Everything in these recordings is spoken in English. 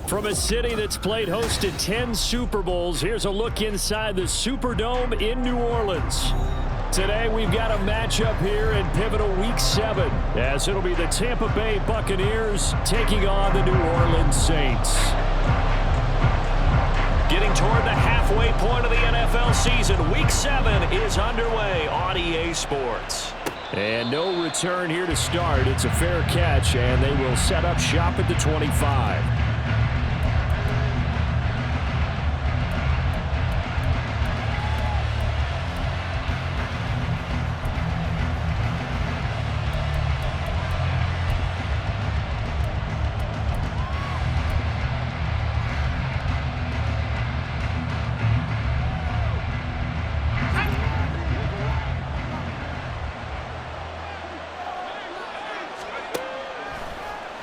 From a city that's played host to 10 Super Bowls, here's a look inside the Superdome in New Orleans. Today, we've got a matchup here in pivotal Week 7, as it'll be the Tampa Bay Buccaneers taking on the New Orleans Saints. Getting toward the halfway point of the NFL season, Week 7 is underway on EA Sports. And no return here to start. It's a fair catch, and they will set up shop at the 25.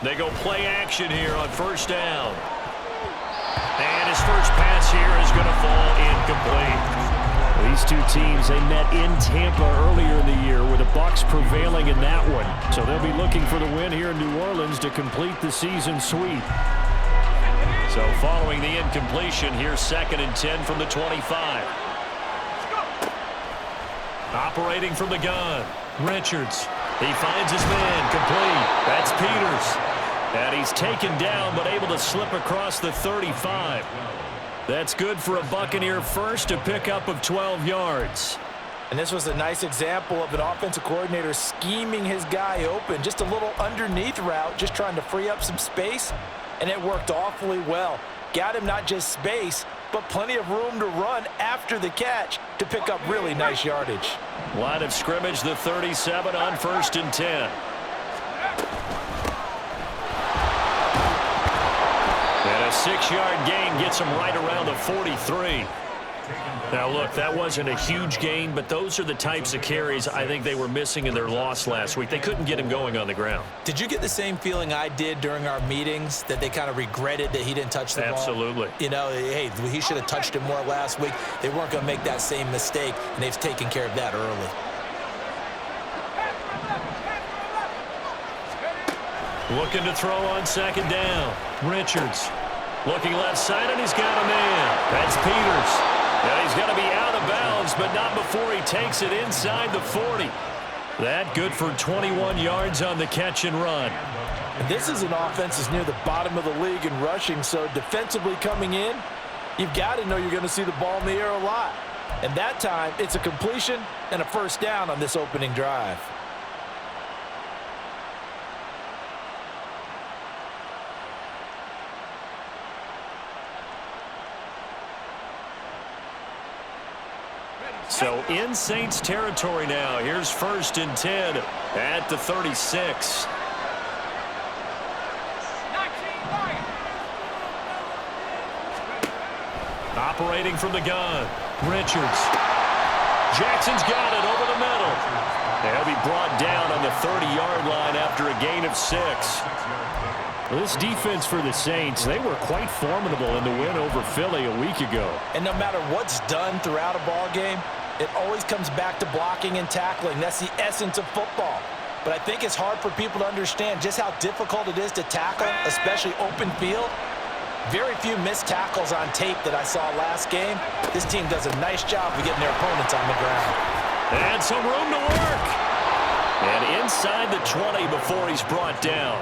They go play action here on first down. And his first pass here is going to fall incomplete. These two teams, they met in Tampa earlier in the year with the Bucs prevailing in that one. So they'll be looking for the win here in New Orleans to complete the season sweep. So following the incompletion, here's 2nd and 10 from the 25. Operating from the gun, Richards. He finds his man, complete. That's Peters. And he's taken down, but able to slip across the 35. That's good for a Buccaneer first, a pickup of 12 yards. And this was a nice example of an offensive coordinator scheming his guy open. Just a little underneath route, just trying to free up some space, and it worked awfully well. Got him not just space, but plenty of room to run after the catch to pick up really nice yardage. Line of scrimmage, the 37 on 1st and 10. And a 6-yard gain gets him right around the 43. Now, look, that wasn't a huge gain, but those are the types of carries I think they were missing in their loss last week. They couldn't get him going on the ground. Did you get the same feeling I did during our meetings, that they kind of regretted that he didn't touch the ball? Absolutely. You know, hey, he should have touched it more last week. They weren't going to make that same mistake, and they've taken care of that early. Looking to throw on 2nd down. Richards looking left side, and he's got a man. That's Peters. And he's going to be out of bounds, but not before he takes it inside the 40. That good for 21 yards on the catch and run. And this is an offense that's near the bottom of the league in rushing, so defensively coming in, you've got to know you're going to see the ball in the air a lot. And that time, it's a completion and a first down on this opening drive. So in Saints territory now. Here's 1st and 10 at the 36. Operating from the gun, Richards. Jackson's got it over the middle. They'll be brought down on the 30-yard line after a gain of 6. This defense for the Saints, they were quite formidable in the win over Philly a week ago. And no matter what's done throughout a ball game, it always comes back to blocking and tackling. That's the essence of football. But I think it's hard for people to understand just how difficult it is to tackle, especially open field. Very few missed tackles on tape that I saw last game. This team does a nice job of getting their opponents on the ground. And some room to work. And inside the 20 before he's brought down.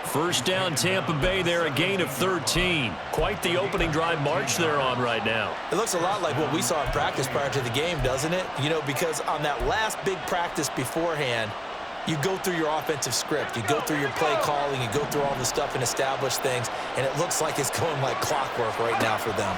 First down, Tampa Bay there, a gain of 13. Quite the opening drive march they're on right now. It looks a lot like what we saw in practice prior to the game, doesn't it? You know, because on that last big practice beforehand, you go through your offensive script. You go through your play calling. You go through all the stuff and establish things. And it looks like it's going like clockwork right now for them.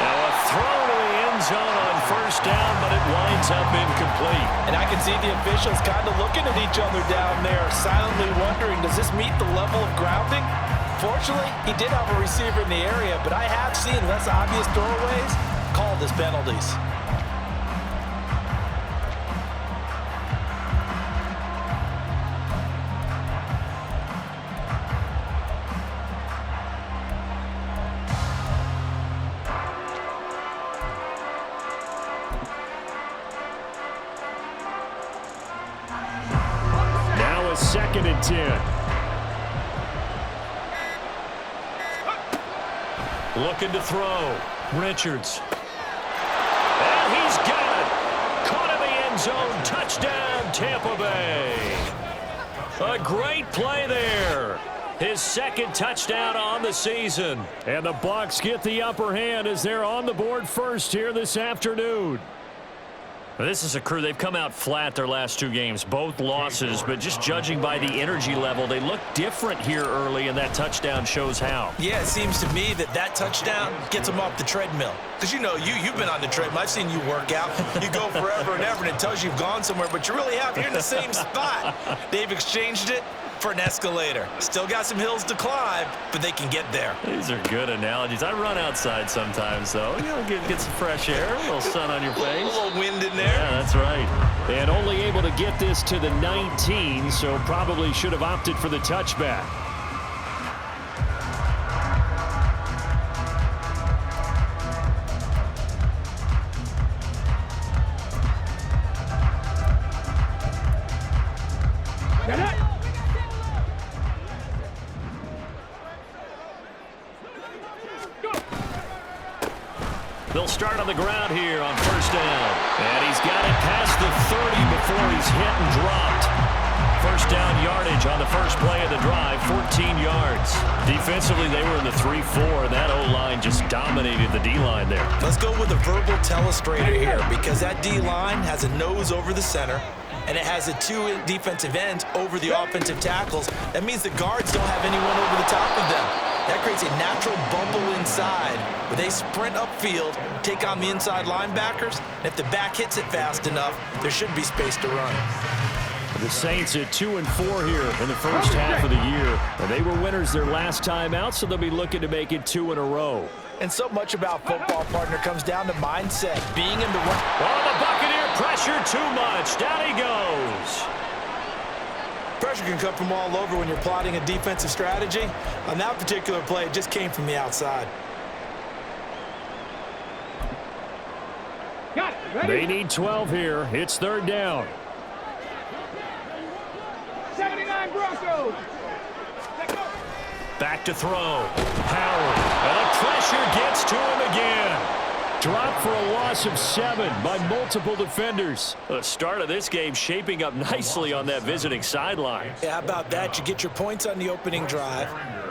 Now a throw to the end zone on first down, but it winds up incomplete. And I can see the officials kind of looking at each other down there, silently wondering, does this meet the level of grounding? Fortunately, he did have a receiver in the area, but I have seen less obvious throwaways called as penalties. 10. Looking to throw. Richards. And he's got it. Caught in the end zone. Touchdown, Tampa Bay. A great play there. His second touchdown on the season. And the Bucs get the upper hand as they're on the board first here this afternoon. This is a crew. They've come out flat their last two games, both losses, but just judging by the energy level, they look different here early, and that touchdown shows how. Yeah, it seems to me that touchdown gets them off the treadmill. Because, you know, you've been on the treadmill. I've seen you work out. You go forever and ever, and it tells you you've gone somewhere, but you really have. You're in the same spot. They've exchanged it for an escalator. Still got some hills to climb, but they can get there. These are good analogies. I run outside sometimes, though. You know, get some fresh air, a little sun on your face. A little wind in there. Yeah, that's right. And only able to get this to the 19, so probably should have opted for the touchback. They'll start on the ground here on first down. And he's got it past the 30 before he's hit and dropped. First down yardage on the first play of the drive, 14 yards. Defensively, they were in the 3-4, and that O-line just dominated the D-line there. Let's go with a verbal telestrator here because that D-line has a nose over the center, and it has the two defensive ends over the offensive tackles. That means the guards don't have anyone over the top of them. That creates a natural bubble inside where they sprint upfield, take on the inside linebackers, and if the back hits it fast enough, there should be space to run. The Saints at 2-4 here in the first half of the year. And they were winners their last time out, so they'll be looking to make it 2 in a row. And so much about football, partner, comes down to mindset, being in the run. Oh, the Buccaneer pressure too much. Down he goes. Pressure can come from all over when you're plotting a defensive strategy. On that particular play, it just came from the outside. They need 12 here. It's third down. 79 Broncos. Back to throw. Howard. And the pressure gets to him again. Dropped for a loss of 7 by multiple defenders. The start of this game shaping up nicely on that visiting sideline. Yeah, how about that? You get your points on the opening drive.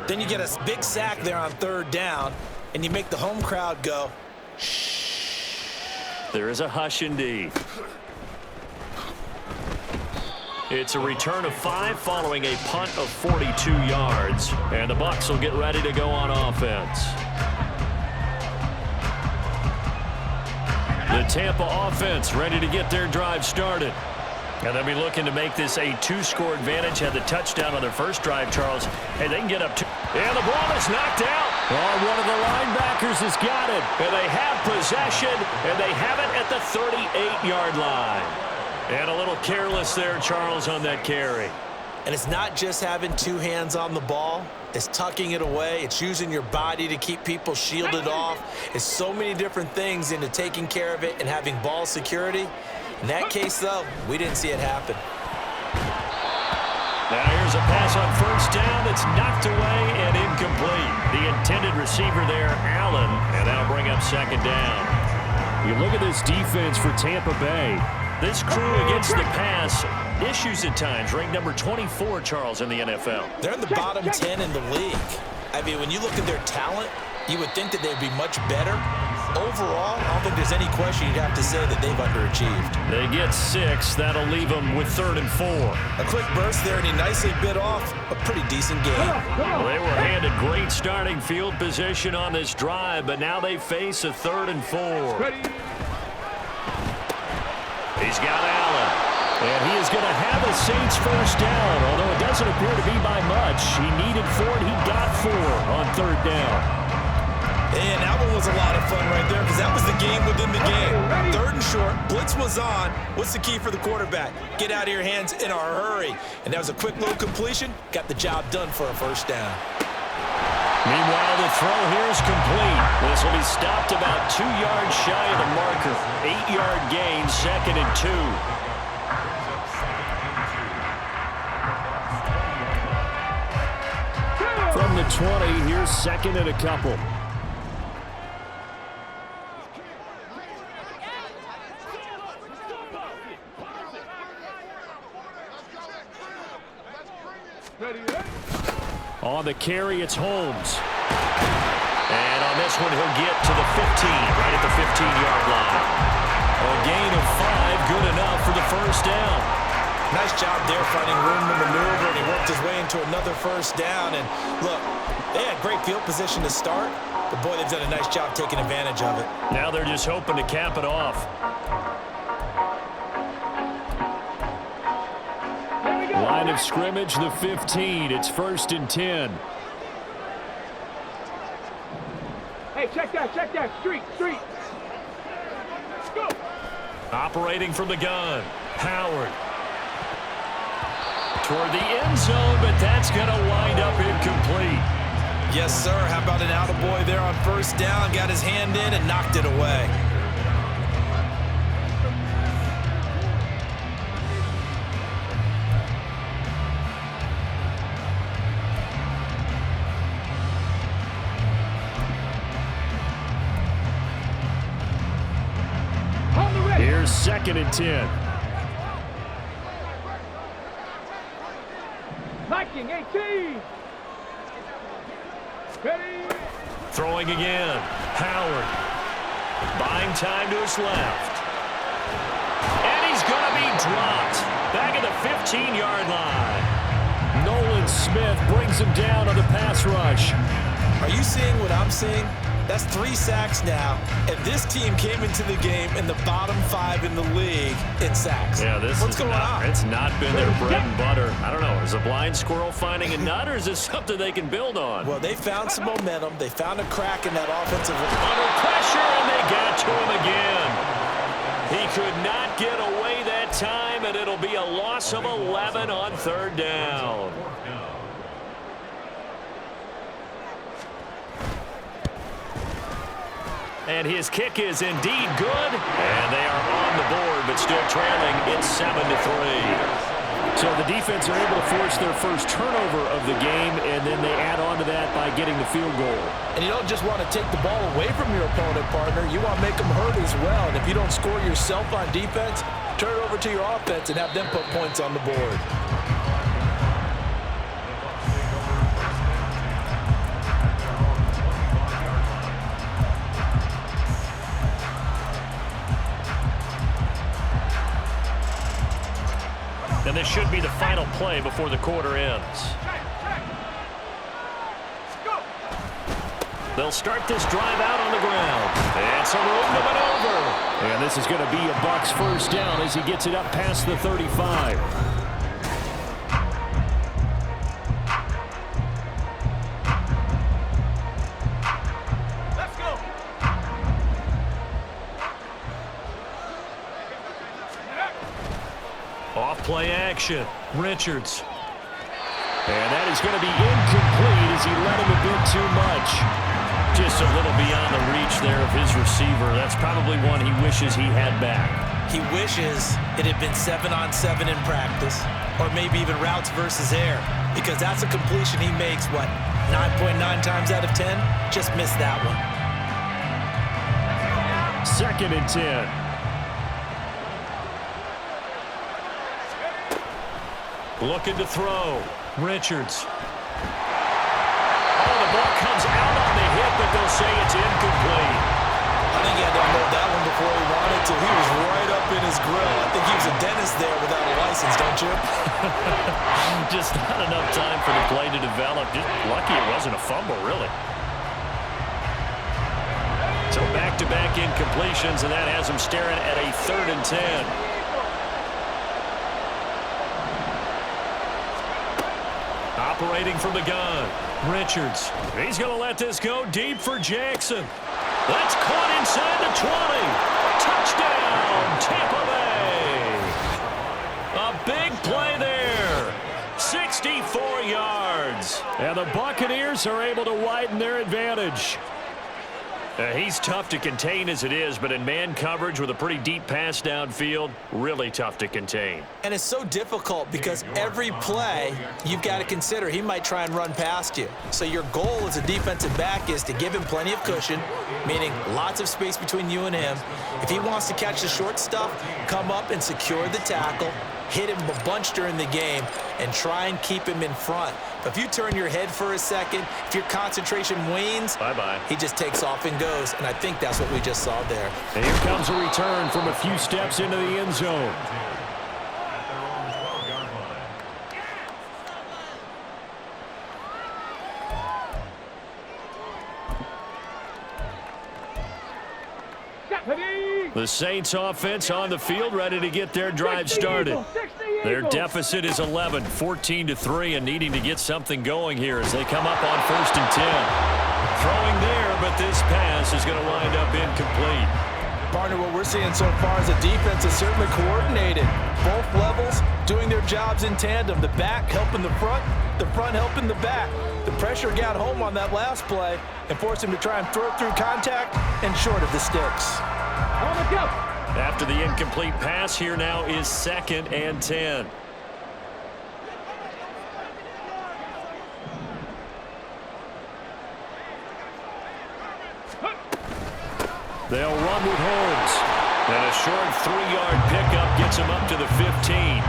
Then you get a big sack there on third down. And you make the home crowd go, shh. There is a hush indeed. It's a return of 5 following a punt of 42 yards. And the Bucs will get ready to go on offense. The Tampa offense ready to get their drive started. And they'll be looking to make this a 2-score advantage. Had the touchdown on their first drive, Charles. And they can get up 2. And the ball is knocked out. Oh, one of the linebackers has got it. And they have possession. And they have it at the 38-yard line. And a little careless there, Charles, on that carry. And it's not just having 2 hands on the ball. It's tucking it away. It's using your body to keep people shielded off. It's so many different things into taking care of it and having ball security. In that case, though, we didn't see it happen. Now here's a pass on first down that's knocked away and incomplete. The intended receiver there, Allen, and that'll bring up second down. You look at this defense for Tampa Bay. This crew against the pass, issues at times, ranked number 24, Charles, in the NFL. They're in the bottom 10 in the league. I mean, when you look at their talent, you would think that they'd be much better. Overall, I don't think there's any question you'd have to say that they've underachieved. They get 6. That'll leave them with 3rd and 4. A quick burst there, and he nicely bit off a pretty decent game. Well, they were handed great starting field position on this drive, but now they face a 3rd and 4. He's got Allen. And he is going to have a Saints first down, although it doesn't appear to be by much. He needed 4, and he got 4 on third down. And that one was a lot of fun right there because that was the game within the game. 3rd and short, blitz was on. What's the key for the quarterback? Get out of your hands in a hurry. And that was a quick little completion. Got the job done for a first down. Meanwhile, the throw here is complete. This will be stopped about 2 yards shy of the marker. 8-yard gain, 2nd and 2. From the 20, here's second and a couple. On the carry, it's Holmes. And on this one, he'll get to the 15, right at the 15-yard line. A gain of 5, good enough for the first down. Nice job there finding room to maneuver, and he worked his way into another first down. And look, they had great field position to start, but boy, they've done a nice job taking advantage of it. Now they're just hoping to cap it off. Line of scrimmage, the 15. It's 1st and 10. Hey, check that. Street. Go. Operating from the gun, Howard. Toward the end zone, but that's going to wind up incomplete. Yes, sir. How about an attaboy there on first down? Got his hand in and knocked it away. Here's 2nd and 10. Viking 18. Ready. Throwing again. Howard. Buying time to his left. And he's going to be dropped. Back at the 15-yard line. Nolan Smith brings him down on the pass rush. Are you seeing what I'm seeing? That's 3 sacks now, and this team came into the game in the bottom 5 in the league in sacks. Yeah, What's going on? It's not been their bread and butter. I don't know. Is a blind squirrel finding a nut, or is this something they can build on? Well, they found some momentum. They found a crack in that offensive line. Under pressure, and they got to him again. He could not get away that time, and it'll be a loss of 11 on 3rd down. And his kick is indeed good. And they are on the board, but still trailing. It's 7-3. So the defense are able to force their first turnover of the game, and then they add on to that by getting the field goal. And you don't just want to take the ball away from your opponent, partner. You want to make them hurt as well. And if you don't score yourself on defense, turn it over to your offense and have them put points on the board. And this should be the final play before the quarter ends. They'll start this drive out on the ground. And some room to maneuver. And this is going to be a Bucs first down as he gets it up past the 35. Off-play action. Richards. And that is going to be incomplete as he let him a bit too much. Just a little beyond the reach there of his receiver. That's probably one he wishes he had back. He wishes it had been 7-on-7 in practice, or maybe even routes versus air, because that's a completion he makes, what, 9.9 times out of 10? Just missed that one. 2nd and 10. Looking to throw. Richards. Oh, the ball comes out on the hit, but they'll say it's incomplete. I think he had to unload that one before he wanted to. He was right up in his grill. I think he was a dentist there without a license, don't you? Just not enough time for the play to develop. Just lucky it wasn't a fumble, really. So back-to-back incompletions, and that has him staring at a 3rd and 10. Operating from the gun. Richards. He's going to let this go deep for Jackson. That's caught inside the 20. Touchdown, Tampa Bay. A big play there. 64 yards. And the Buccaneers are able to widen their advantage. He's tough to contain as it is, but in man coverage with a pretty deep pass downfield, really tough to contain. And it's so difficult because every play you've got to consider he might try and run past you. So your goal as a defensive back is to give him plenty of cushion, meaning lots of space between you and him. If he wants to catch the short stuff, come up and secure the tackle, hit him a bunch during the game, and try and keep him in front. But if you turn your head for a second, if your concentration wanes, bye-bye. He just takes off and goes, and I think that's what we just saw there. And here comes a return from a few steps into the end zone. The Saints offense on the field, ready to get their drive started. Their deficit is 11, 14-3, and needing to get something going here as they come up on 1st and 10. Throwing there, but this pass is going to wind up incomplete. Partner, what we're seeing so far is the defense is certainly coordinated. Both levels doing their jobs in tandem. The back helping the front helping the back. The pressure got home on that last play and forced him to try and throw through contact and short of the sticks. On the go. After the incomplete pass, here now is 2nd and 10. They'll run with Holmes. And a short 3-yard pickup gets him up to the 15.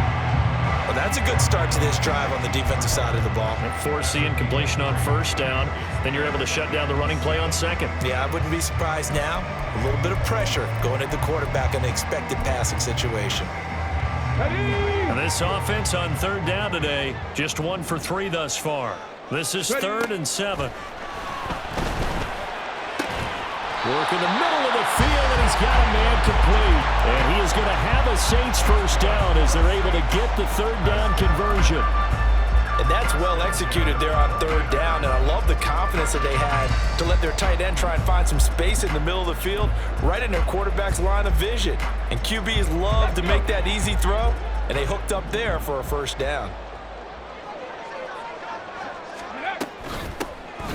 Well, that's a good start to this drive on the defensive side of the ball. And force the incompletion on 1st down. Then you're able to shut down the running play on 2nd. Yeah, I wouldn't be surprised now. A little bit of pressure going at the quarterback in the expected passing situation. And this offense on 3rd down today, just 1 for 3 thus far. This is 3rd and 7. Work in the middle of the field, and he's got a man complete. And he is going to have a Saints 1st down as they're able to get the 3rd down conversion. And that's well executed there on 3rd down, and I love the confidence that they had to let their tight end try and find some space in the middle of the field, right in their quarterback's line of vision. And QBs love to make that easy throw, and they hooked up there for a 1st down.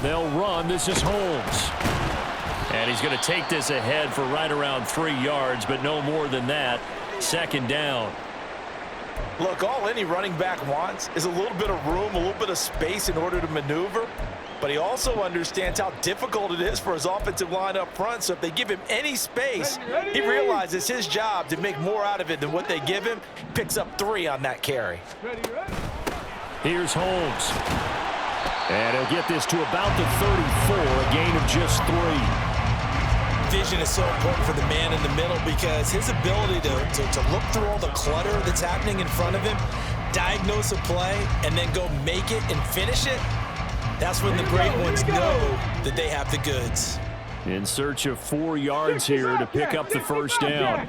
They'll run. This is Holmes. And he's going to take this ahead for right around 3 yards, but no more than that. 2nd down. Look, all any running back wants is a little bit of room, a little bit of space in order to maneuver. But he also understands how difficult it is for his offensive line up front. So if they give him any space, he realizes his job to make more out of it than what they give him. Picks up 3 on that carry. Here's Holmes. And he'll get this to about the 34, a gain of just 3. Vision is so important for the man in the middle because his ability to look through all the clutter that's happening in front of him, diagnose a play, and then go make it and finish it, that's when the great ones know that they have the goods. In search of 4 yards here to pick up the 1st down.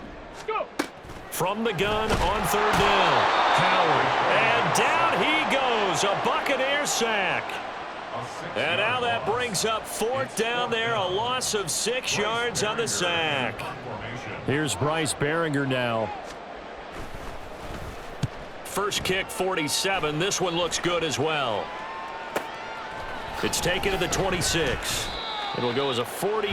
From the gun on 3rd down. Howard. And down he goes. A Buccaneer sack. And now that brings up 4th down there, a loss of 6 yards on the sack. Here's Bryce Behringer now. First kick, 47. This one looks good as well. It's taken to the 26. It'll go as a 42,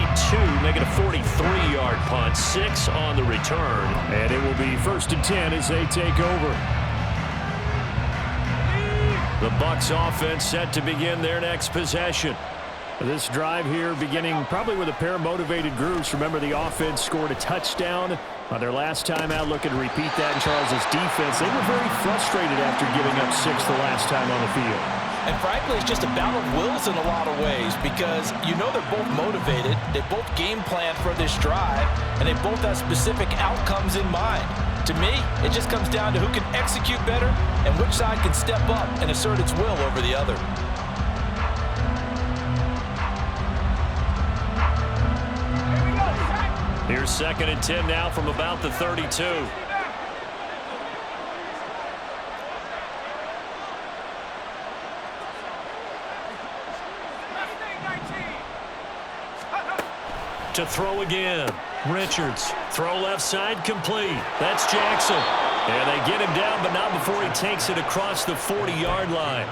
make it a 43-yard punt. 6 on the return. And it will be 1st and 10 as they take over. The Bucs offense set to begin their next possession. This drive here beginning probably with a pair of motivated groups. Remember, the offense scored a touchdown on their last time out. Looking to repeat that in Charles' defense. They were very frustrated after giving up 6 the last time on the field. And frankly, it's just a battle of wills in a lot of ways because you know they're both motivated. They both game plan for this drive, and they both have specific outcomes in mind. To me, it just comes down to who can execute better and which side can step up and assert its will over the other. Here's 2nd and 10 now from about the 32. To throw again. Richards. Throw left side complete. That's Jackson. And they get him down, but not before he takes it across the 40-yard line.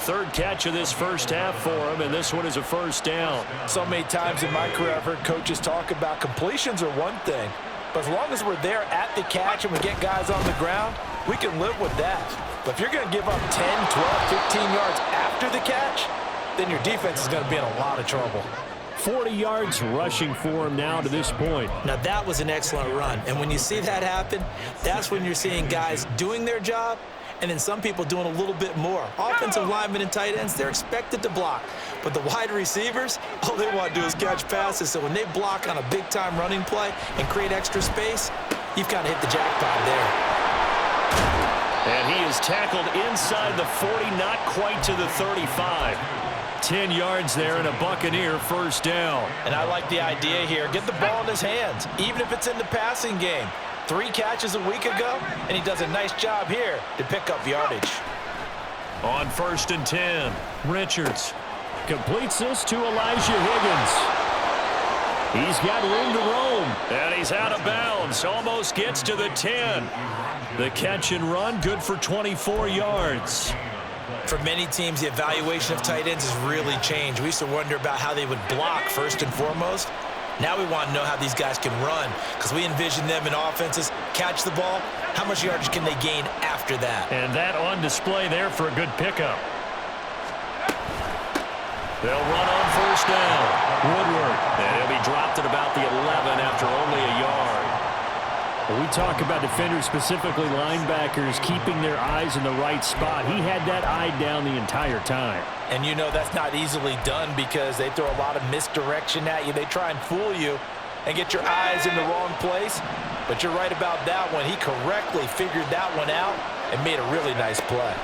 third catch of this first half for him, and this one is a first down. So many times in my career I've heard coaches talk about completions are one thing, but as long as we're there at the catch and we get guys on the ground, we can live with that. But if you're going to give up 10, 12, 15 yards after the catch, then your defense is going to be in a lot of trouble. 40 yards rushing for him now to this point. Now, that was an excellent run. And when you see that happen, that's when you're seeing guys doing their job and then some people doing a little bit more. Offensive linemen and tight ends, they're expected to block. But the wide receivers, all they want to do is catch passes. So when they block on a big-time running play and create extra space, you've kind of hit the jackpot there. And he is tackled inside the 40, not quite to the 35. 10 yards there and a Buccaneer first down. And I like the idea here. Get the ball in his hands, even if it's in the passing game. 3 catches a week ago, and he does a nice job here to pick up yardage. On 1st and 10, Richards completes this to Elijah Higgins. He's got room to roam, and he's out of bounds. Almost gets to the 10. The catch and run, good for 24 yards. For many teams, the evaluation of tight ends has really changed. We used to wonder about how they would block first and foremost. Now we want to know how these guys can run, because we envision them in offenses, catch the ball, how much yardage can they gain after that? And that on display there for a good pickup. They'll run on first down. Woodward, and he'll be dropped at about the 11 after only a yard. When we talk about defenders, specifically linebackers, keeping their eyes in the right spot, he had that eye down the entire time. And you know that's not easily done because they throw a lot of misdirection at you. They try and fool you and get your eyes in the wrong place. But you're right about that one. He correctly figured that one out and made a really nice play.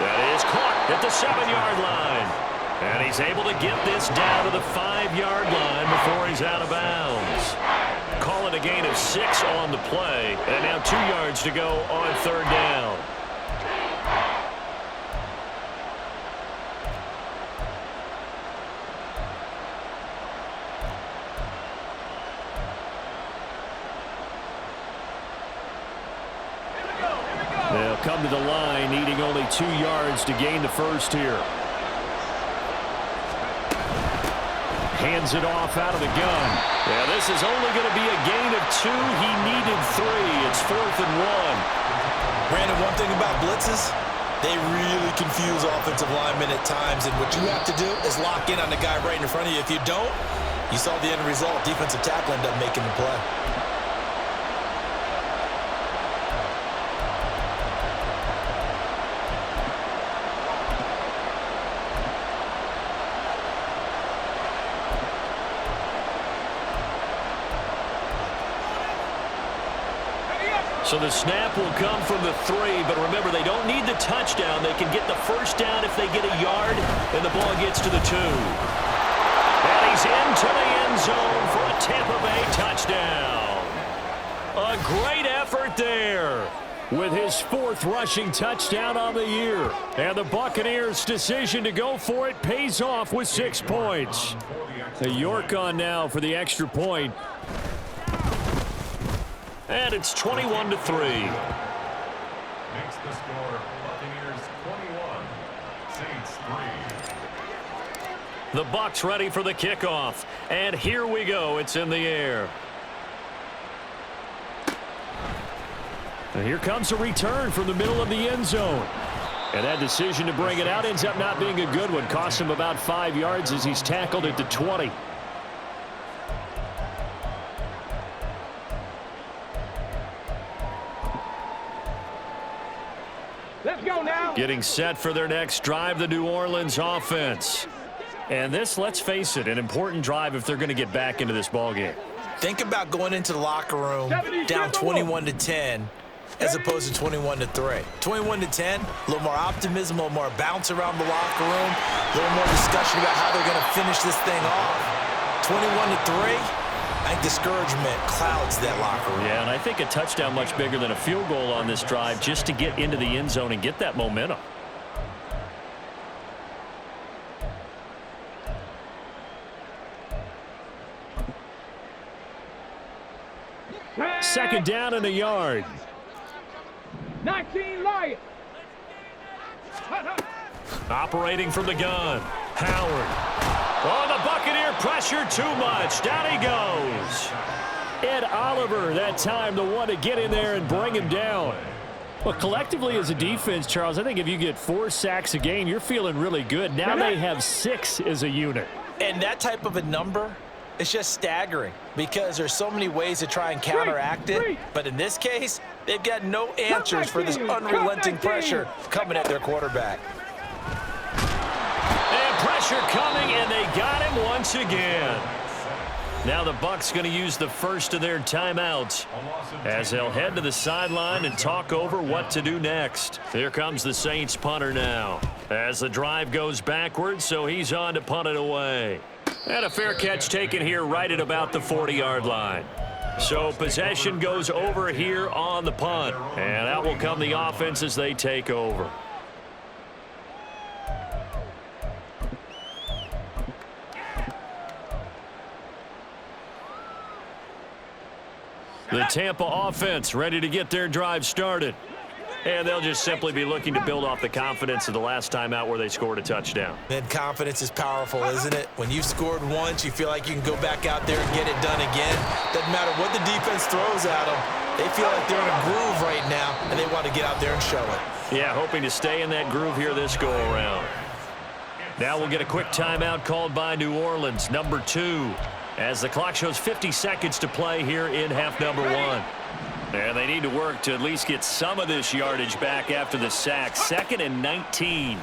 That is caught at the 7-yard line. And he's able to get this down to the 5-yard line before he's out of bounds. Call it a gain of 6 on the play. And now 2 yards to go on 3rd down. They'll come to the line, needing only 2 yards to gain the first here. Hands it off out of the gun. Yeah, this is only going to be a gain of 2. He needed 3. It's 4th and 1. Brandon, one thing about blitzes, they really confuse offensive linemen at times. And what you have to do is lock in on the guy right in front of you. If you don't, you saw the end result. Defensive tackle ended up making the play. So the snap will come from the 3, but remember, they don't need the touchdown. They can get the first down if they get a yard, and the ball gets to the 2. And he's into the end zone for a Tampa Bay touchdown. A great effort there with his 4th rushing touchdown on the year. And the Buccaneers' decision to go for it pays off with 6 points. The York on now for the extra point. And it's 21-3. Makes the score Buccaneers 21, Saints 3. The Bucs ready for the kickoff. And here we go. It's in the air. And here comes a return from the middle of the end zone. And that decision to bring it out ends up not being a good one. Costs him about 5 yards as he's tackled at the 20. Let's go now. Getting set for their next drive, the New Orleans offense. And this, let's face it, an important drive if they're going to get back into this ballgame. Think about going into the locker room down 21-10 as opposed to 21-3. 21-10, a little more optimism, a little more bounce around the locker room, a little more discussion about how they're going to finish this thing off. 21-3. I think discouragement clouds that locker room. Yeah, and I think a touchdown much bigger than a field goal on this drive just to get into the end zone and get that momentum. Second down and a yard. 19 Lions. Operating from the gun, Howard. Oh, the Buccaneer pressure too much. Down he goes. Ed Oliver, that time, the one to get in there and bring him down. Well, collectively as a defense, Charles, I think if you get 4 sacks a game, you're feeling really good. Now they have 6 as a unit. And that type of a number, it's just staggering because there's so many ways to try and counteract it. But in this case, they've got no answers for this unrelenting pressure coming at their quarterback. And pressure coming, and they got him once again. Now the Bucs going to use the first of their timeouts as they'll head to the sideline and talk over what to do next. Here comes the Saints punter now as the drive goes backwards, so he's on to punt it away. And a fair catch taken here right at about the 40-yard line. So possession goes over here on the punt, and out will come the offense as they take over. The Tampa offense ready to get their drive started. And they'll just simply be looking to build off the confidence of the last time out where they scored a touchdown. And confidence is powerful, isn't it? When you've scored once, you feel like you can go back out there and get it done again. Doesn't matter what the defense throws at them. They feel like they're in a groove right now, and they want to get out there and show it. Yeah, hoping to stay in that groove here this go-around. Now we'll get a quick timeout called by New Orleans, number 2. As the clock shows 50 seconds to play here in half number 1. And they need to work to at least get some of this yardage back after the sack. 2nd and 19.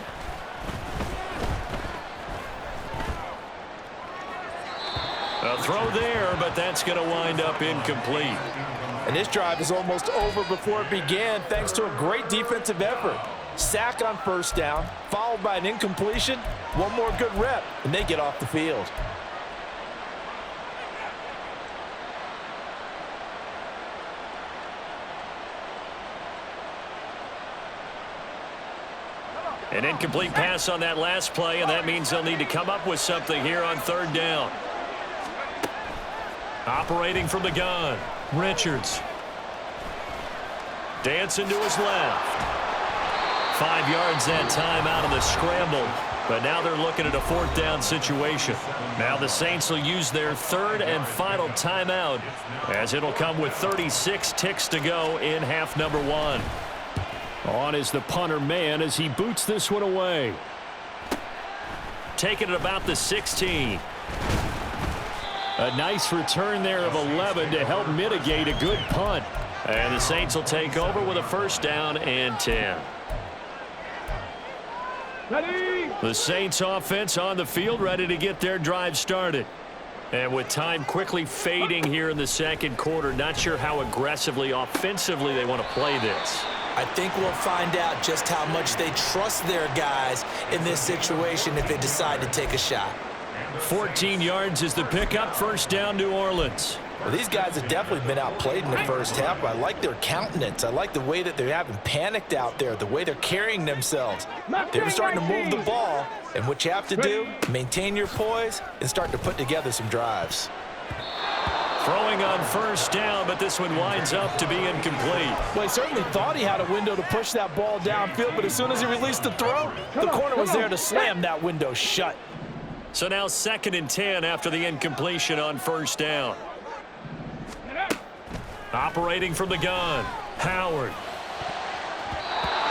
A throw there, but that's going to wind up incomplete. And this drive is almost over before it began thanks to a great defensive effort. Sack on first down, followed by an incompletion. One more good rep, and they get off the field. An incomplete pass on that last play, and that means they'll need to come up with something here on 3rd down. Operating from the gun, Richards. Dancing to his left. 5 yards that time out of the scramble, but now they're looking at a 4th down situation. Now the Saints will use their 3rd and final timeout as it'll come with 36 ticks to go in half number 1. On is the punter man as he boots this one away. Taking it about the 16. A nice return there of 11 to help mitigate a good punt. And the Saints will take over with a 1st down and 10. Ready? The Saints offense on the field ready to get their drive started. And with time quickly fading here in the 2nd quarter, not sure how aggressively, offensively they want to play this. I think we'll find out just how much they trust their guys in this situation if they decide to take a shot. 14 yards is the pickup. 1st down, New Orleans. Well, these guys have definitely been outplayed in the first half, but I like their countenance. I like the way that they haven't panicked out there, the way they're carrying themselves. They're starting to move the ball, and what you have to do, maintain your poise and start to put together some drives. Throwing on 1st down, but this one winds up to be incomplete. Well, he certainly thought he had a window to push that ball downfield, but as soon as he released the throw, the corner was there to slam that window shut. So now 2nd and 10 after the incompletion on 1st down. Operating from the gun, Howard.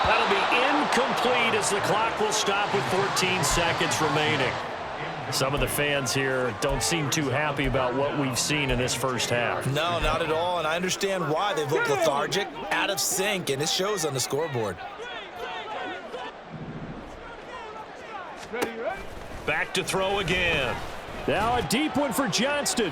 That'll be incomplete as the clock will stop with 14 seconds remaining. Some of the fans here don't seem too happy about what we've seen in this first half. No, not at all, and I understand why. They've looked lethargic, out of sync, and it shows on the scoreboard. Back to throw again. Now a deep one for Johnston.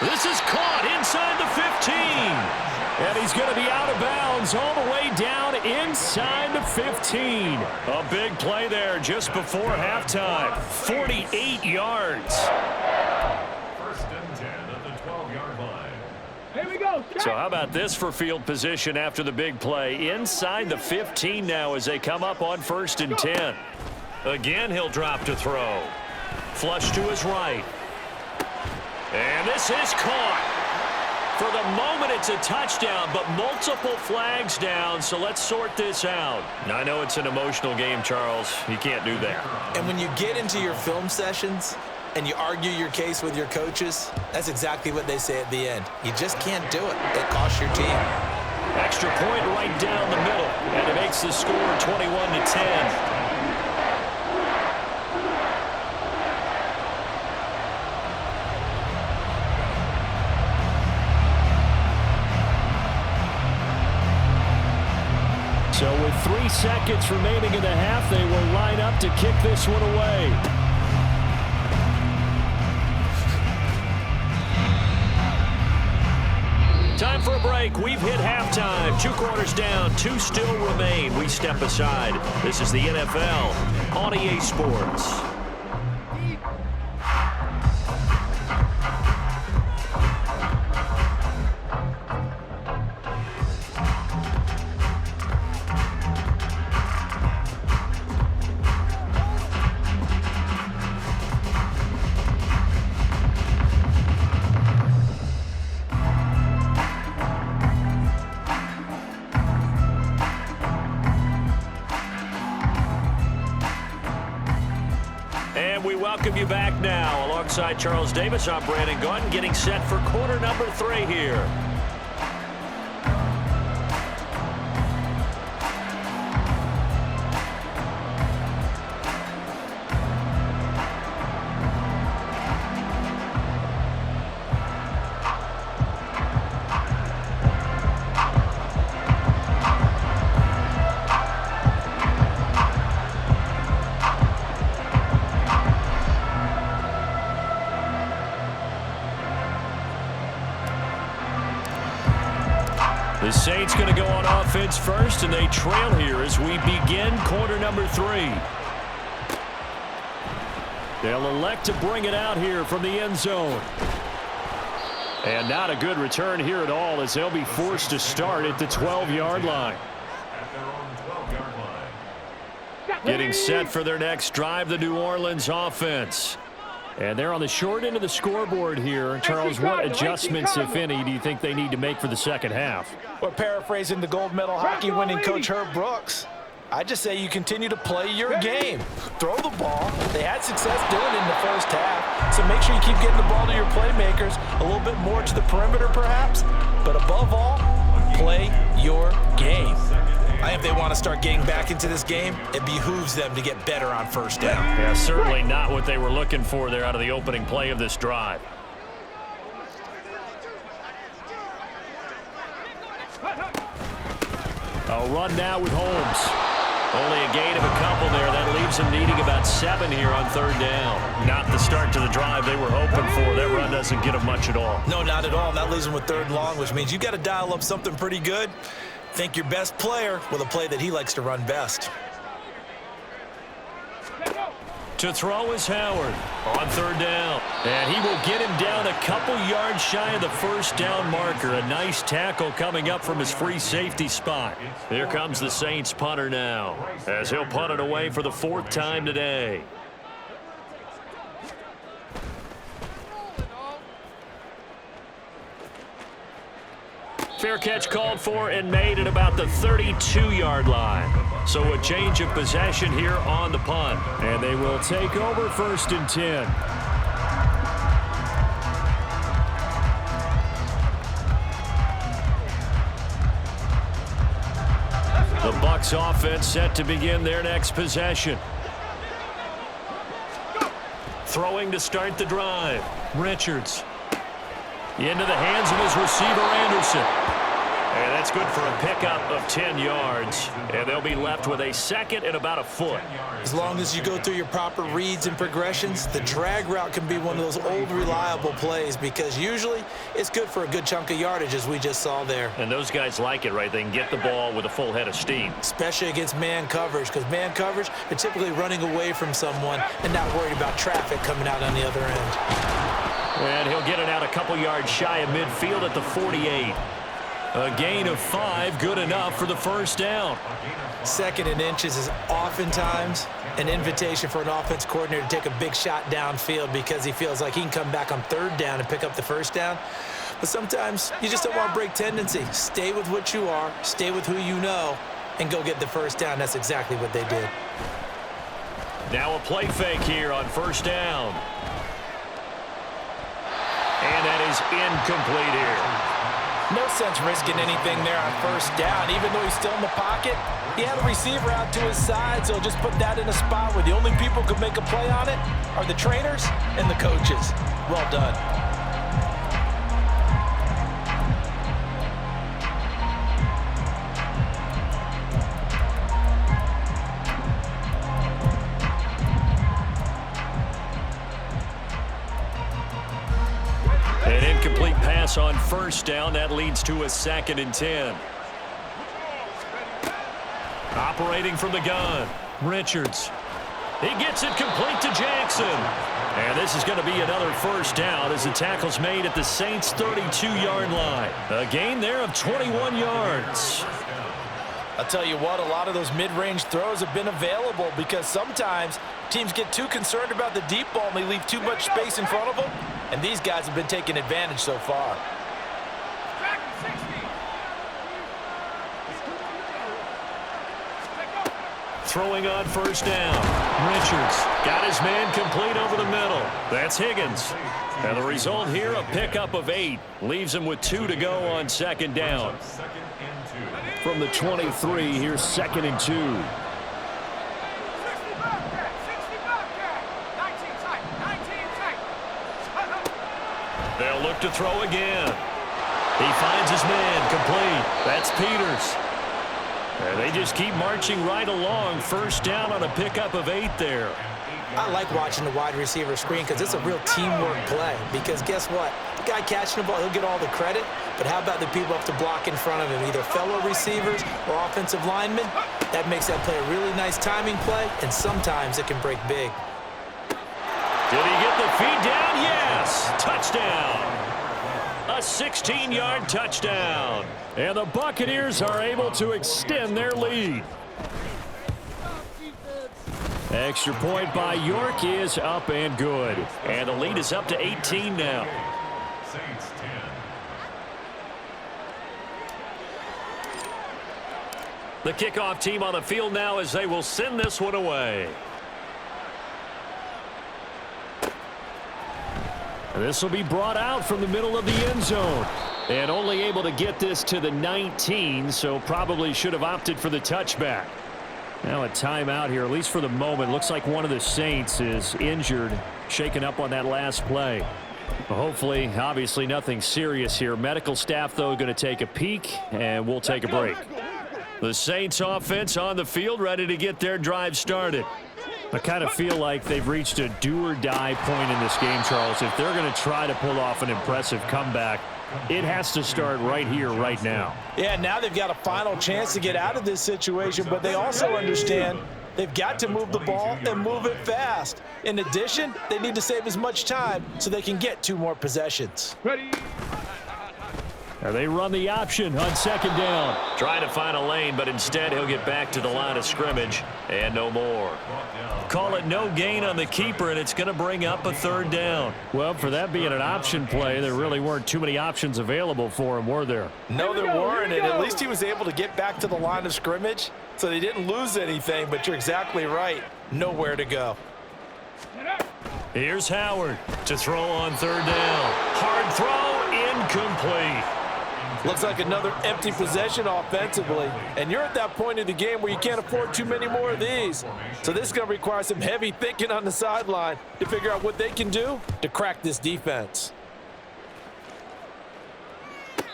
This is caught inside the 15. And he's going to be out of bounds all the way down inside the 15. A big play there just before halftime. 48 yards. 1st and 10 at the 12-yard line. Here we go. So how about this for field position after the big play? Inside the 15 now as they come up on 1st and 10. Again, he'll drop to throw. Flush to his right. And this is caught. For the moment, it's a touchdown, but multiple flags down, so let's sort this out. I know it's an emotional game, Charles. You can't do that. And when you get into your film sessions and you argue your case with your coaches, that's exactly what they say at the end. You just can't do it. It costs your team. Extra point right down the middle, and it makes the score 21-10. So with 3 seconds remaining in the half, they will line up to kick this one away. Time for a break. We've hit halftime. 2 quarters down, 2 still remain. We step aside. This is the NFL on EA Sports. Welcome you back now. Alongside Charles Davis, I'm Brandon Gaudin, getting set for quarter number 3 here. The Saints going to go on offense first, and they trail here as we begin quarter number 3. They'll elect to bring it out here from the end zone. And not a good return here at all, as they'll be forced to start at the 12-yard line. At their own 12-yard line. Getting set for their next drive, the New Orleans offense. And they're on the short end of the scoreboard here. Charles, what adjustments, if any, do you think they need to make for the second half? Well, paraphrasing the gold medal hockey winning coach Herb Brooks, I just say you continue to play your game. Throw the ball. They had success doing it in the first half, so make sure you keep getting the ball to your playmakers, a little bit more to the perimeter perhaps, but above all, play your game. I think if they want to start getting back into this game, it behooves them to get better on first down. Yeah, certainly not what they were looking for there out of the opening play of this drive. A run now with Holmes. Only a gain of a couple there. That leaves them needing about 7 here on third down. Not the start to the drive they were hoping for. That run doesn't get them much at all. No, not at all. That leaves them with third and long, which means you got to dial up something pretty good. Think your best player with a play that he likes to run best. To throw is Howard on third down. And he will get him down a couple yards shy of the first down marker. A nice tackle coming up from his free safety spot. Here comes the Saints punter now, as he'll punt it away for the 4th time today. Fair catch called for and made at about the 32-yard line. So a change of possession here on the punt. And they will take over 1st and 10. The Bucs offense set to begin their next possession. Throwing to start the drive. Richards. Into the hands of his receiver, Anderson. And that's good for a pickup of 10 yards. And they'll be left with a 2nd and about a foot. As long as you go through your proper reads and progressions, the drag route can be one of those old reliable plays because usually it's good for a good chunk of yardage, as we just saw there. And those guys like it, right? They can get the ball with a full head of steam. Especially against man coverage, because man coverage, they're typically running away from someone and not worried about traffic coming out on the other end. And he'll get it out a couple yards shy of midfield at the 48. A gain of 5, good enough for the first down. 2nd and inches is oftentimes an invitation for an offense coordinator to take a big shot downfield because he feels like he can come back on 3rd down and pick up the first down. But sometimes you just don't want to break tendency. Stay with what you are, stay with who you know, and go get the first down. That's exactly what they did. Now a play fake here on first down. And that is incomplete here. No sense risking anything there on first down. Even though he's still in the pocket, he had a receiver out to his side, so just put that in a spot where the only people who could make a play on it are the trainers and the coaches. Well done. An incomplete pass on first down. That leads to a 2nd and 10. Operating from the gun, Richards. He gets it complete to Jackson. And this is going to be another first down as the tackle's made at the Saints' 32-yard line. A gain there of 21 yards. I'll tell you what, a lot of those mid-range throws have been available because sometimes teams get too concerned about the deep ball and they leave too much space in front of them. And these guys have been taking advantage so far. Throwing on first down. Richards got his man complete over the middle. That's Higgins. And the result here, a pickup of 8. Leaves him with 2 to go on 2nd down. From the 23, here's 2nd and 2. They'll look to throw again. He finds his man complete. That's Peters. And they just keep marching right along. First down on a pickup of 8 there. I like watching the wide receiver screen because it's a real teamwork play. Because guess what? The guy catching the ball, he'll get all the credit. But how about the people up to block in front of him, either fellow receivers or offensive linemen? That makes that play a really nice timing play, and sometimes it can break big. Did he get the feed down? Yes! Touchdown! A 16-yard touchdown. And the Buccaneers are able to extend their lead. Extra point by York is up and good. And the lead is up to 18 now. Saints 10. The kickoff team on the field now as they will send this one away. This will be brought out from the middle of the end zone. And only able to get this to the 19, so probably should have opted for the touchback. Now a timeout here, at least for the moment. Looks like one of the Saints is injured, shaken up on that last play. Hopefully, obviously nothing serious here. Medical staff, though, going to take a peek, and we'll take a break. The Saints offense on the field, ready to get their drive started. I kind of feel like they've reached a do-or-die point in this game, Charles. If they're going to try to pull off an impressive comeback, it has to start right here, right now. Yeah, now they've got a final chance to get out of this situation, but they also understand they've got to move the ball and move it fast. In addition, they need to save as much time so they can get 2 more possessions. Ready. Now they run the option on 2nd down. Trying to find a lane, but instead he'll get back to the line of scrimmage and no more. Call it no gain on the keeper, and it's going to bring up a 3rd down. Well, for that being an option play, there really weren't too many options available for him, were there? No, there weren't, and at least he was able to get back to the line of scrimmage, so they didn't lose anything, but you're exactly right. Nowhere to go. Here's Howard to throw on 3rd down. Hard throw, incomplete. Looks like another empty possession offensively, and you're at that point in the game where you can't afford too many more of these. So this is going to require some heavy thinking on the sideline to figure out what they can do to crack this defense.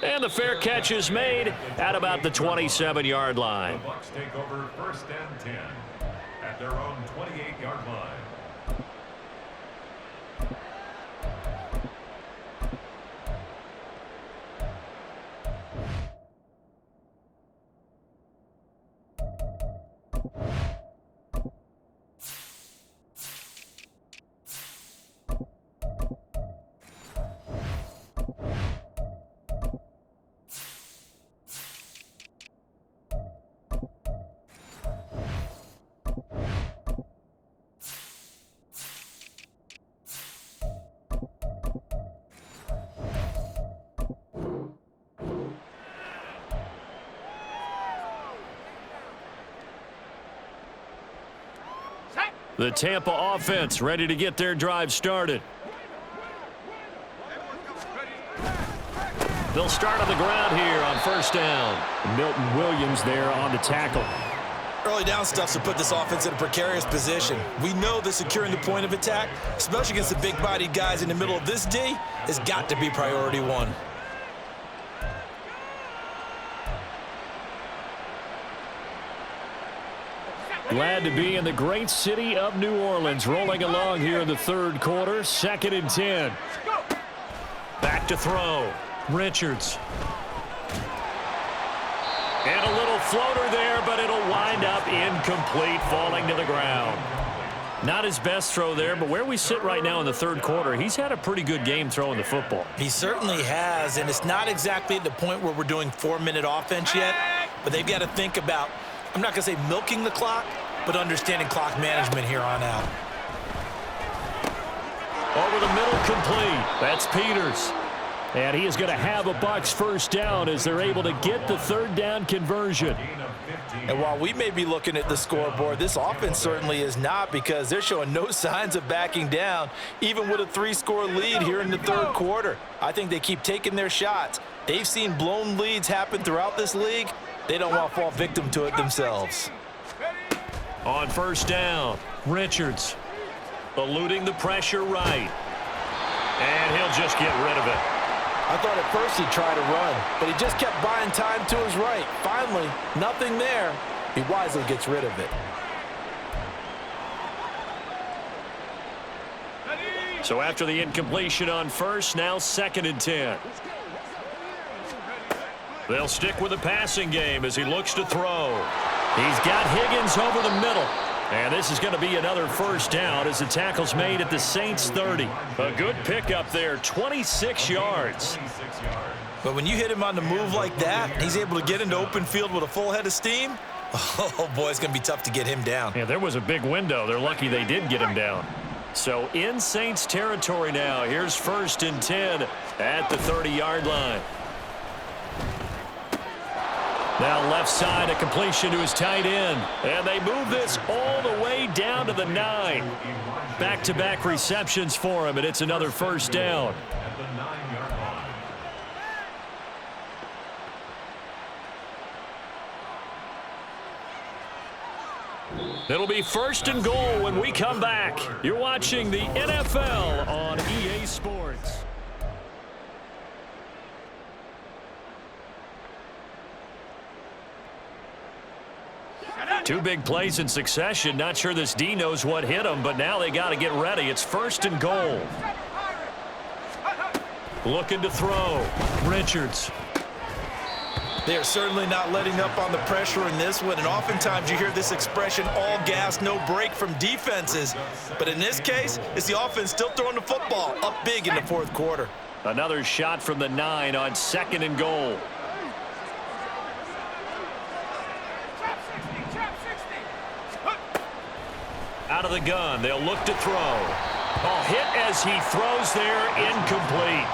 And the fair catch is made at about the 27-yard line. The Bucs take over 1st and 10 at their own 28-yard line. The Tampa offense ready to get their drive started. They'll start on the ground here on first down. Milton Williams there on the tackle. Early down stuff to put this offense in a precarious position. We know that securing the point of attack, especially against the big-bodied guys in the middle of this D, has got to be priority one. Glad to be in the great city of New Orleans, rolling along here in the third quarter. 2nd and 10. Back to throw. Richards. And a little floater there, but it'll wind up incomplete, falling to the ground. Not his best throw there, but where we sit right now in the third quarter, he's had a pretty good game throwing the football. He certainly has, and it's not exactly at the point where we're doing 4-minute offense yet, but they've got to think about, I'm not going to say milking the clock, but understanding clock management here on out. Over the middle, complete. That's Peters. And he is going to have a Bucs first down as they're able to get the third down conversion. And while we may be looking at the scoreboard, this offense certainly is not, because they're showing no signs of backing down, even with a 3-score lead here in the third quarter. I think they keep taking their shots. They've seen blown leads happen throughout this league. They don't want to fall victim to it themselves. On first down, Richards eluding the pressure right. And he'll just get rid of it. I thought at first he'd try to run, but he just kept buying time to his right. Finally, nothing there. He wisely gets rid of it. So after the incompletion on first, now 2nd and 10. They'll stick with the passing game as he looks to throw. He's got Higgins over the middle. And this is going to be another first down as the tackle's made at the Saints 30. A good pickup there, 26 yards. But when you hit him on the move like that, he's able to get into open field with a full head of steam. Oh, boy, it's going to be tough to get him down. Yeah, there was a big window. They're lucky they did get him down. So in Saints territory now, here's 1st and 10 at the 30-yard line. Now left side, a completion to his tight end. And they move this all the way down to the 9. Back-to-back receptions for him, and it's another first down. At the 9-yard line. It'll be 1st and goal when we come back. You're watching the NFL on EA Sports. Two big plays in succession. Not sure this D knows what hit him, but now they got to get ready. It's 1st and goal. Looking to throw. Richards. They are certainly not letting up on the pressure in this one, and oftentimes you hear this expression, all gas, no break from defenses. But in this case, it's the offense still throwing the football up big in the fourth quarter. Another shot from the 9 on 2nd and goal. Out of the gun, they'll look to throw. Oh, hit as he throws there, incomplete.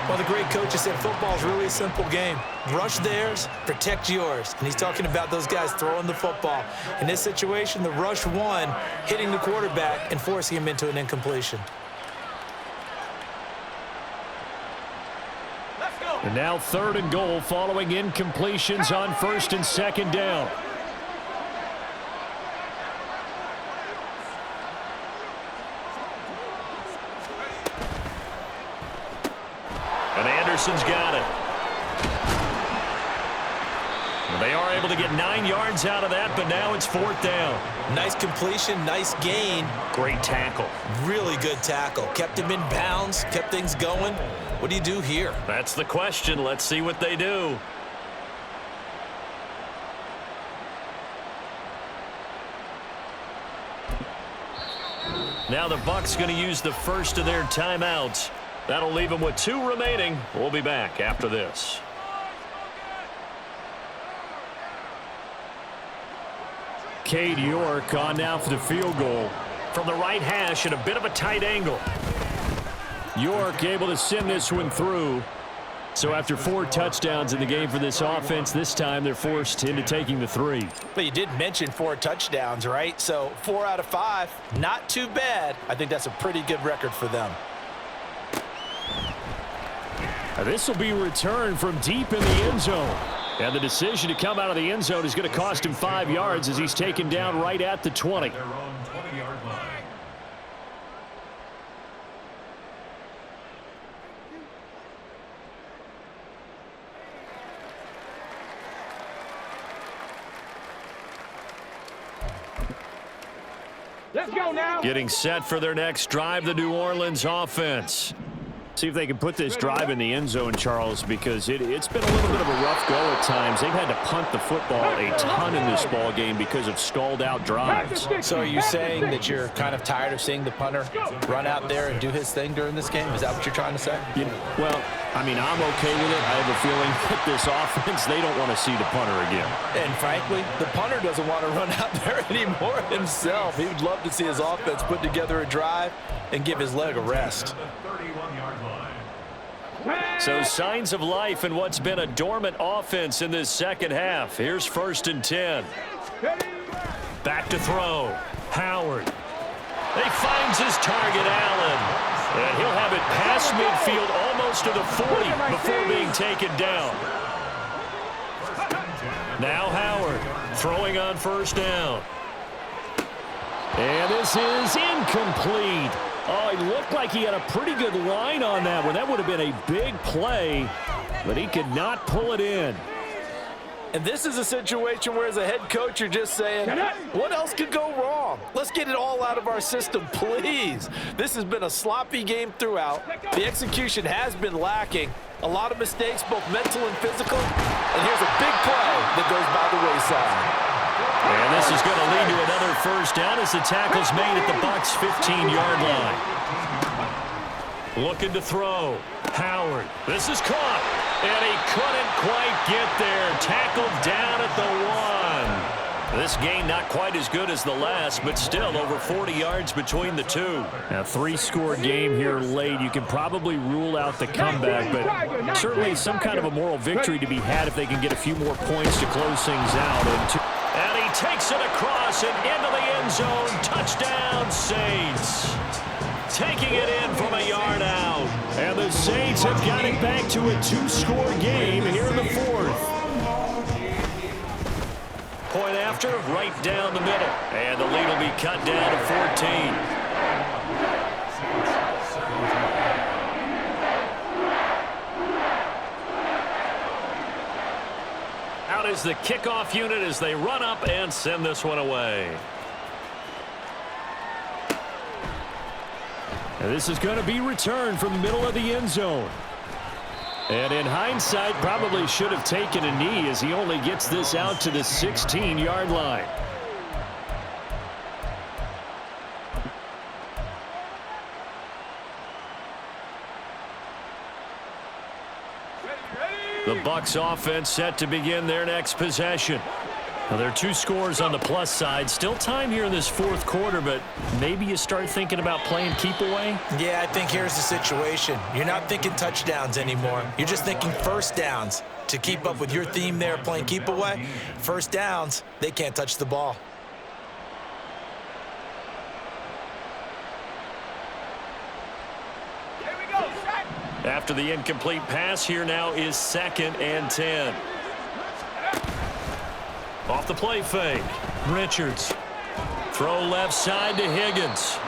Well, the great coach said football is really a simple game. Rush theirs, protect yours. And he's talking about those guys throwing the football. In this situation, the rush won, hitting the quarterback and forcing him into an incompletion. And now 3rd and goal following incompletions on 1st and 2nd down. And Anderson's got it. They are able to get 9 yards out of that, but now it's 4th down. Nice completion, nice gain. Great tackle. Really good tackle. Kept him in bounds, kept things going. What do you do here? That's the question. Let's see what they do. Now the Bucs going to use the first of their timeouts. That'll leave them with 2 remaining. We'll be back after this. Cade York on now for the field goal. From the right hash at a bit of a tight angle. York able to send this one through. So after 4 touchdowns in the game for this offense, this time they're forced into taking the 3. But you did mention 4 touchdowns, right? So 4 out of 5, not too bad. I think that's a pretty good record for them. This will be returned from deep in the end zone. And the decision to come out of the end zone is going to cost him 5 yards as he's taken down right at the 20. Their own 20-yard line. Let's go now. Getting set for their next drive, the New Orleans offense. See if they can put this drive in the end zone, Charles, because it's been a little bit of a rough go at times. They've had to punt the football a ton in this ball game because of stalled-out drives. So are you saying that you're kind of tired of seeing the punter run out there and do his thing during this game? Is that what you're trying to say? Well, I mean, I'm okay with it. I have a feeling that this offense, they don't want to see the punter again. And frankly, the punter doesn't want to run out there anymore himself. He would love to see his offense put together a drive and give his leg a rest. The 31-yard line. So signs of life in what's been a dormant offense in this second half. Here's 1st and 10. Back to throw. Howard. He finds his target, Allen. And he'll have it past midfield almost to the 40 before being taken down. Now Howard throwing on 1st down. And this is incomplete. Oh, it looked like he had a pretty good line on that one. That would have been a big play, but he could not pull it in. And this is a situation where, as a head coach, you're just saying, what else could go wrong? Let's get it all out of our system, please. This has been a sloppy game throughout. The execution has been lacking. A lot of mistakes, both mental and physical. And here's a big play that goes by the wayside. And this is going to lead to another 1st down as the tackle's made at the Bucs' 15-yard line. Looking to throw. Howard. This is caught. And he couldn't quite get there. Tackled down at the 1. This game not quite as good as the last, but still over 40 yards between the two. Now, 3-score game here late. You can probably rule out the comeback, but certainly some kind of a moral victory to be had if they can get a few more points to close things out. And he takes it across and into the end zone. Touchdown, Saints. Taking it in from a yard out. And the Saints have got it back to a 2-score game here in the 4th. Point after, right down the middle. And the lead will be cut down to 14. Out is the kickoff unit as they run up and send this one away. And this is going to be returned from the middle of the end zone. And in hindsight, probably should have taken a knee as he only gets this out to the 16-yard line. The Bucs offense set to begin their next possession. Now, there are 2 scores on the plus side. Still time here in this 4th quarter, but maybe you start thinking about playing keep away? Yeah, I think here's the situation. You're not thinking touchdowns anymore. You're just thinking 1st downs. To keep up with your theme there, playing keep away, 1st downs, they can't touch the ball. After the incomplete pass, here now is 2nd and 10. Off the play fake. Richards. Throw left side to Higgins.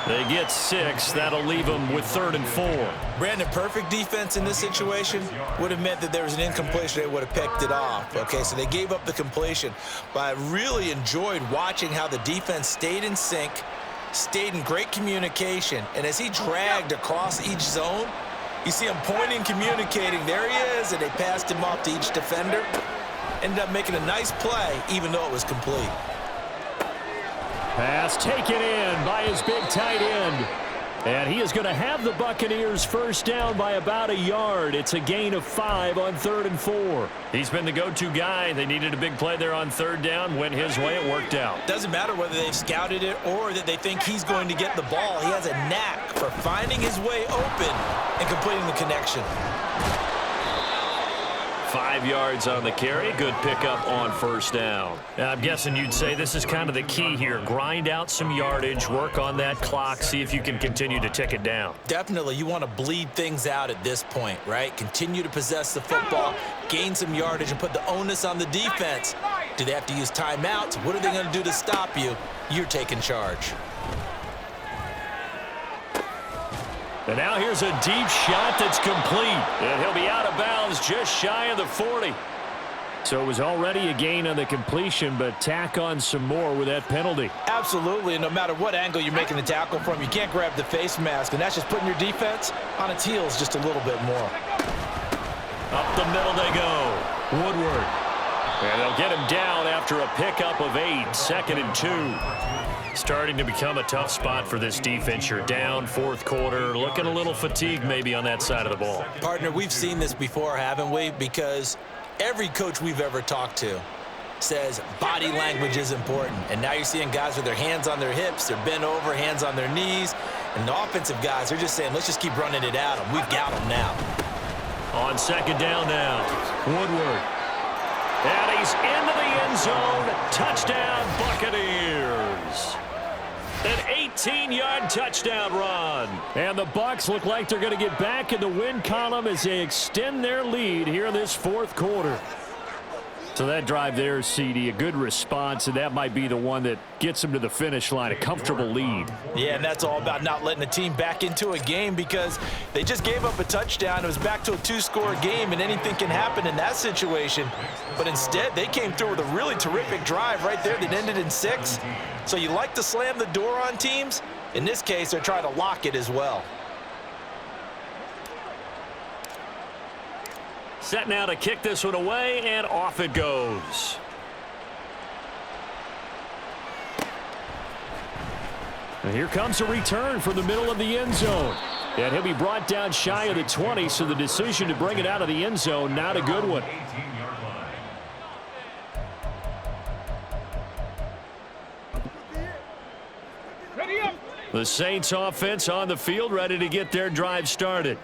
They get 6. That'll leave them with 3rd and 4. Brandon, perfect defense in this situation would have meant that there was an incompletion. They would have picked it off. Okay, so they gave up the completion. But I really enjoyed watching how the defense stayed in sync, stayed in great communication. And as he dragged across each zone, you see him pointing, communicating. There he is, and they passed him off to each defender. Ended up making a nice play, even though it was complete. Pass taken in by his big tight end. And he is going to have the Buccaneers 1st down by about a yard. It's a gain of 5 on 3rd and 4. He's been the go-to guy. They needed a big play there on 3rd down. Went his way. It worked out. Doesn't matter whether they've scouted it or that they think he's going to get the ball. He has a knack for finding his way open and completing the connection. 5 yards on the carry. Good pickup on first down. Now, I'm guessing you'd say this is kind of the key here. Grind out some yardage, work on that clock, see if you can continue to tick it down. Definitely, you want to bleed things out at this point, right? Continue to possess the football, gain some yardage, and put the onus on the defense. Do they have to use timeouts? What are they going to do to stop you? You're taking charge. And now here's a deep shot that's complete. And he'll be out of bounds just shy of the 40. So it was already a gain on the completion, but tack on some more with that penalty. Absolutely, and no matter what angle you're making the tackle from, you can't grab the face mask, and that's just putting your defense on its heels just a little bit more. Up the middle they go. Woodward. And they'll get him down after a pickup of 8, 2nd and 2. Starting to become a tough spot for this defense. You're down, fourth quarter, looking a little fatigued maybe on that side of the ball. Partner, we've seen this before, haven't we? Because every coach we've ever talked to says body language is important. And now you're seeing guys with their hands on their hips, they're bent over, hands on their knees. And the offensive guys are just saying, let's just keep running it at them. We've got them now. On second down now, Woodward. And he's into the end zone. Touchdown, Buccaneers. An 18-yard touchdown run. And the Bucs look like they're going to get back in the win column as they extend their lead here in this fourth quarter. So that drive there, CD, a good response, and that might be the one that gets them to the finish line, a comfortable lead. Yeah, and that's all about not letting the team back into a game because they just gave up a touchdown. It was back to a 2-score game, and anything can happen in that situation. But instead, they came through with a really terrific drive right there that ended in 6. So you like to slam the door on teams. In this case, they're trying to lock it as well. Set now to kick this one away, and off it goes. And here comes a return from the middle of the end zone. And he'll be brought down shy of the 20, so the decision to bring it out of the end zone, not a good one. The Saints offense on the field, ready to get their drive started.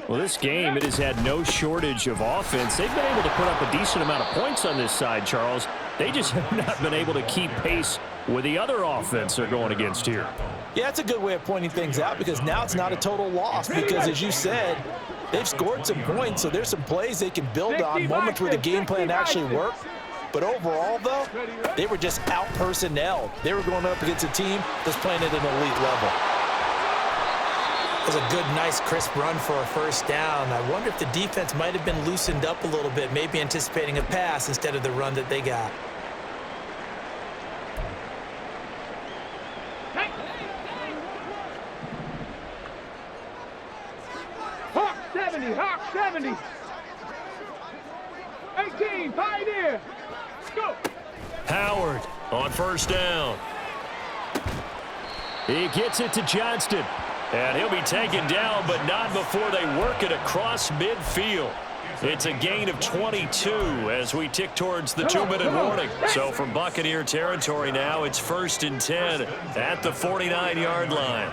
Well, this game, it has had no shortage of offense. They've been able to put up a decent amount of points on this side, Charles. They just have not been able to keep pace with the other offense they're going against here. Yeah, that's a good way of pointing things out because now it's not a total loss because, as you said, they've scored some points, so there's some plays they can build on, moments where the game plan actually worked. But overall, though, they were just out-personnelled. They were going up against a team that's playing at an elite level. That was a good, nice, crisp run for a first down. I wonder if the defense might have been loosened up a little bit, maybe anticipating a pass instead of the run that they got. Hawk 70, Hawk 70. 18, Pioneer. Go. Howard on first down. He gets it to Johnston. And he'll be taken down, but not before they work it across midfield. It's a gain of 22 as we tick towards the 2-minute warning. So from Buccaneer territory now, it's 1st and 10 at the 49-yard line.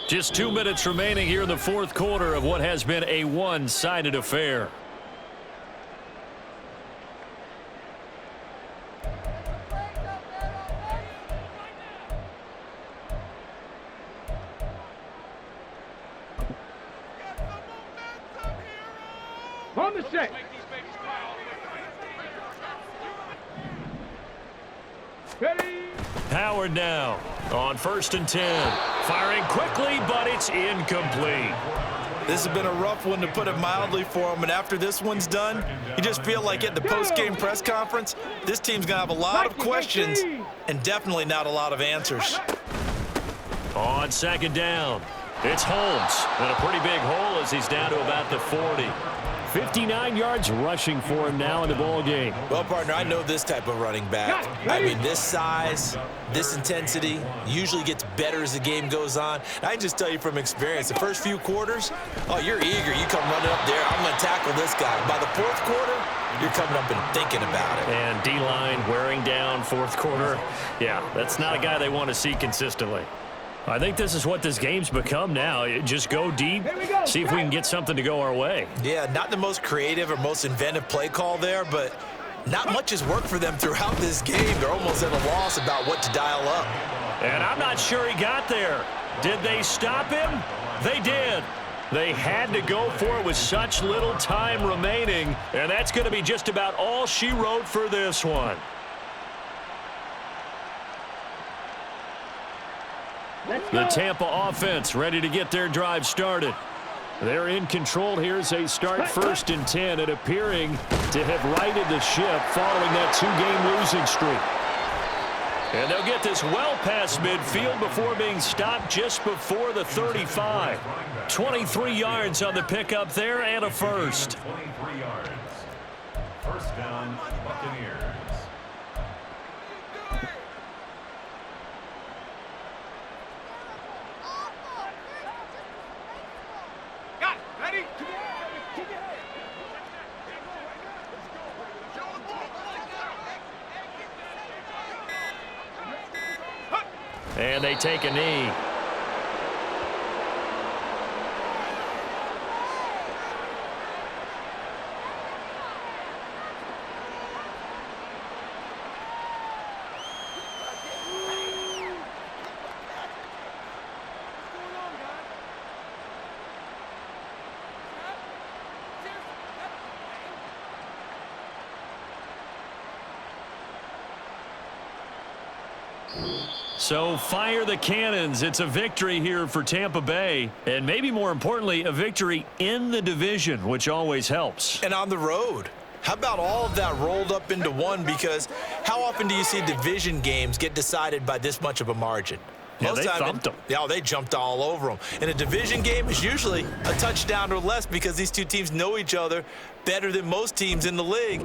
Just 2 minutes remaining here in the fourth quarter of what has been a one-sided affair. On the set. Ready. Howard now on 1st and 10. Firing quickly, but it's incomplete. This has been a rough one, to put it mildly, for them. And after this one's done, you just feel like at the post-game press conference, this team's going to have a lot of questions and definitely not a lot of answers. On second down, it's Holmes. And a pretty big hole as he's down to about the 40. 59 yards rushing for him now in the ball game. Well, partner, I know this type of running back. I mean, this size, this intensity usually gets better as the game goes on. I can just tell you from experience, the first few quarters, oh, you're eager. You come running up there, I'm going to tackle this guy. By the fourth quarter, you're coming up and thinking about it. And D-line wearing down fourth quarter. Yeah, that's not a guy they want to see consistently. I think this is what this game's become now. Just go deep, see if we can get something to go our way. Yeah, not the most creative or most inventive play call there, but not much has worked for them throughout this game. They're almost at a loss about what to dial up. And I'm not sure he got there. Did they stop him? They did. They had to go for it with such little time remaining, and that's going to be just about all she wrote for this one. The Tampa offense ready to get their drive started. They're in control here as they start 1st and 10 and appearing to have righted the ship following that 2-game losing streak. And they'll get this well past midfield before being stopped just before the 35. 23 yards on the pickup there and a first. 23 yards. First down, Buccaneers. Got it. Ready? And they take a knee. So fire the cannons. It's a victory here for Tampa Bay. And maybe more importantly, a victory in the division, which always helps. And on the road. How about all of that rolled up into one? Because how often do you see division games get decided by this much of a margin? Yeah, they thumped them. Yeah, they jumped all over them. And a division game is usually a touchdown or less because these two teams know each other better than most teams in the league.